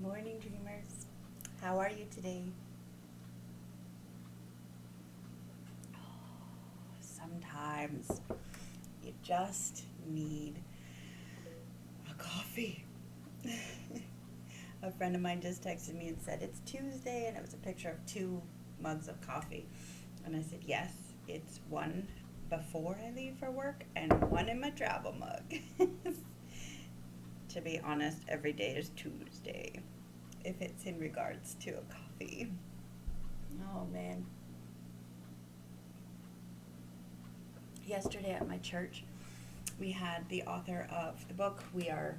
morning, dreamers. How are you today? Sometimes you just need a coffee. A friend of mine just texted me and said, "It's Tuesday," and it was a picture of two mugs of coffee. And I said, "Yes, it's one before I leave for work and one in my travel mug." To be honest, every day is Tuesday if it's in regards to a coffee. Oh man. Yesterday at my church, we had the author of the book we are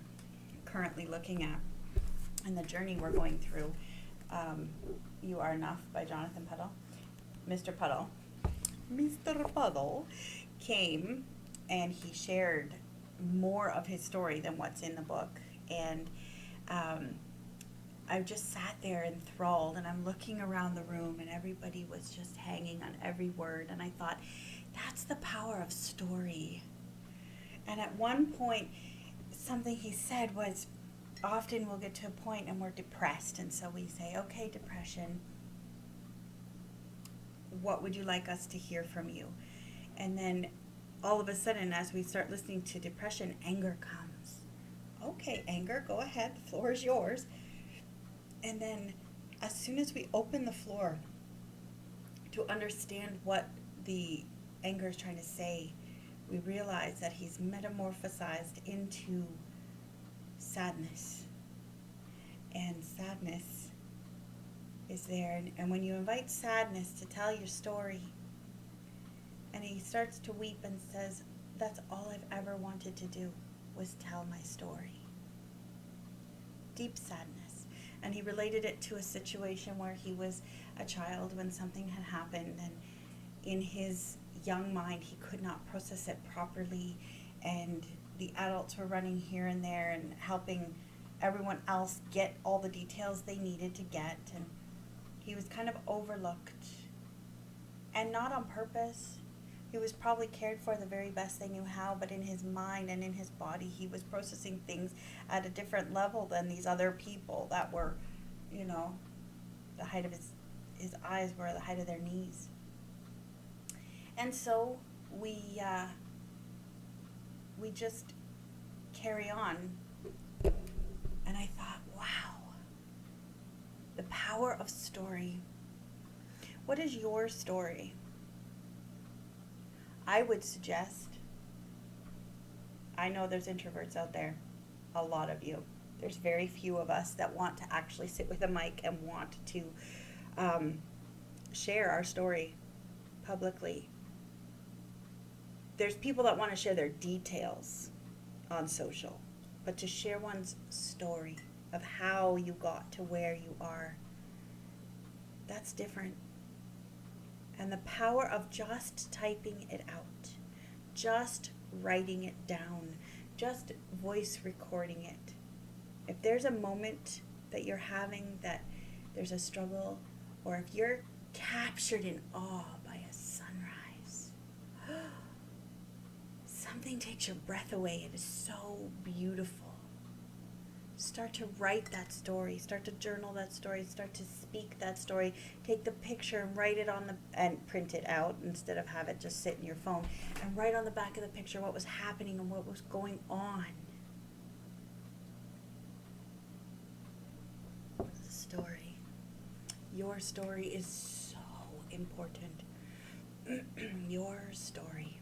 currently looking at and the journey we're going through, um, You Are Enough by Jonathan Puddle. Mr. Puddle. Mr. Puddle came and he shared more of his story than what's in the book. And um, I just sat there enthralled, and I'm looking around the room, and everybody was just hanging on every word. And I thought, that's the power of story. And at one point, something he said was, often we'll get to a point and we're depressed, and so we say, "Okay, depression, what would you like us to hear from you?" And then all of a sudden, as we start listening to depression, anger comes. "Okay, anger, go ahead, the floor is yours." And then as soon as we open the floor to understand what the anger is trying to say, we realize that he's metamorphosized into sadness. And sadness is there. And when you invite sadness to tell your story, and he starts to weep and says, "That's all I've ever wanted to do was tell my story." Deep sadness. And he related it to a situation where he was a child when something had happened, and in his young mind he could not process it properly, and the adults were running here and there and helping everyone else get all the details they needed to get, and he was kind of overlooked, and not on purpose. He was probably cared for the very best they knew how, but in his mind and in his body he was processing things at a different level than these other people that were, you know, the height of his eyes were the height of their knees. And so we just carry on. And I thought, wow, the power of story. What is your story? I would suggest, I know there's introverts out there, a lot of you. There's very few of us that want to actually sit with a mic and want to um, share our story publicly. There's people that want to share their details on social, but to share one's story of how you got to where you are, that's different. And the power of just typing it out, just writing it down, just voice recording it. If there's a moment that you're having that there's a struggle, or if you're captured in awe by a sunrise, something takes your breath away. It is so beautiful. Start to write that story, start to journal that story, start to speak that story. Take the picture and write it and print it out instead of have it just sit in your phone, and write on the back of the picture what was happening and what was going on. The story. Your story is so important. Your story.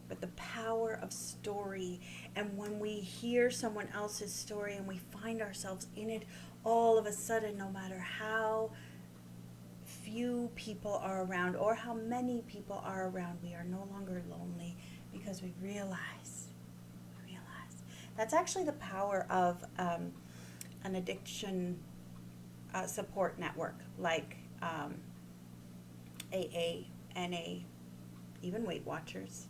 But the power of story, and when we hear someone else's story and we find ourselves in it, all of a sudden, no matter how few people are around or how many people are around, we are no longer lonely, because we realize. That's actually the power of an addiction support network like AA, NA, even Weight Watchers.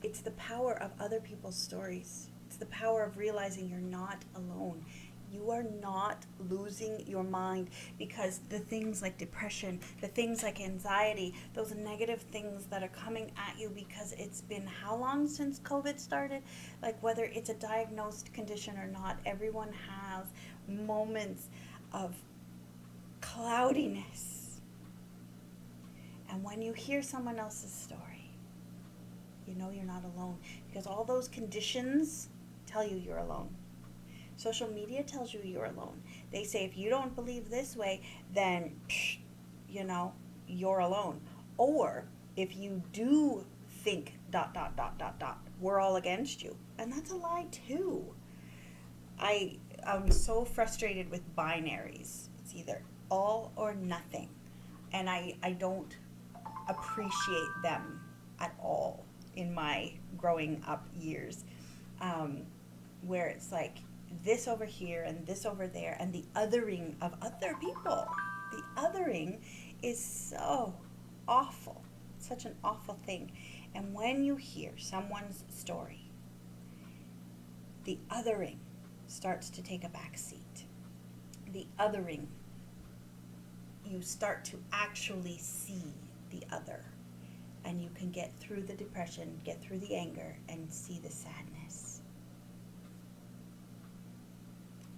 It's the power of other people's stories. It's the power of realizing you're not alone. You are not losing your mind, because the things like depression, the things like anxiety, those negative things that are coming at you, because it's been how long since COVID started? Like, whether it's a diagnosed condition or not, everyone has moments of cloudiness. And when you hear someone else's story, you know you're not alone, because all those conditions tell you you're alone. Social media tells you you're alone. They say if you don't believe this way, then, you're alone. Or if you do think ... we're all against you. And that's a lie too. I'm so frustrated with binaries. It's either all or nothing. And I don't appreciate them at all in my growing up years, where it's like this over here and this over there, and the othering of other people. The othering is so awful, such an awful thing. And when you hear someone's story, the othering starts to take a back seat. The othering, you start to actually see the other, and you can get through the depression, get through the anger, and see the sadness.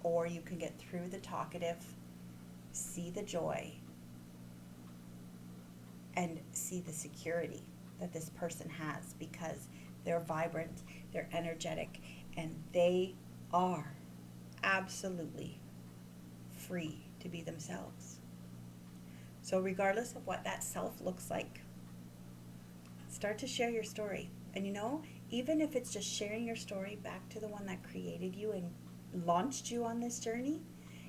Or you can get through the talkative, see the joy, and see the security that this person has, because they're vibrant, they're energetic, and they are absolutely free to be themselves. So regardless of what that self looks like, start to share your story. And even if it's just sharing your story back to the one that created you and launched you on this journey,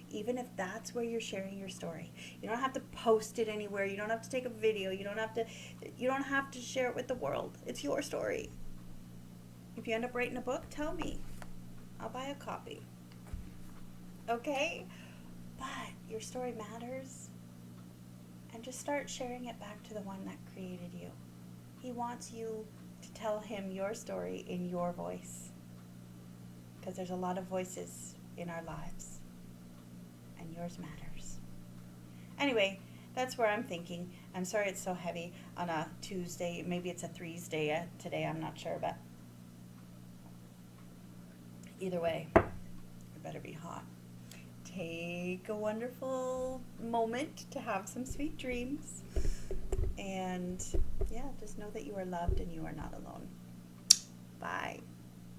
even if that's where you're sharing your story, you don't have to post it anywhere. You don't have to take a video. You don't have to share it with the world. It's your story. If you end up writing a book, tell me. I'll buy a copy. Okay? But your story matters. And just start sharing it back to the one that created you. He wants you to tell him your story in your voice, because there's a lot of voices in our lives, and yours matters. Anyway, that's where I'm thinking. I'm sorry it's so heavy on a Tuesday. Maybe it's a Thursday today, I'm not sure, but either way, it better be hot. Take a wonderful moment to have some sweet dreams. And just know that you are loved and you are not alone. Bye.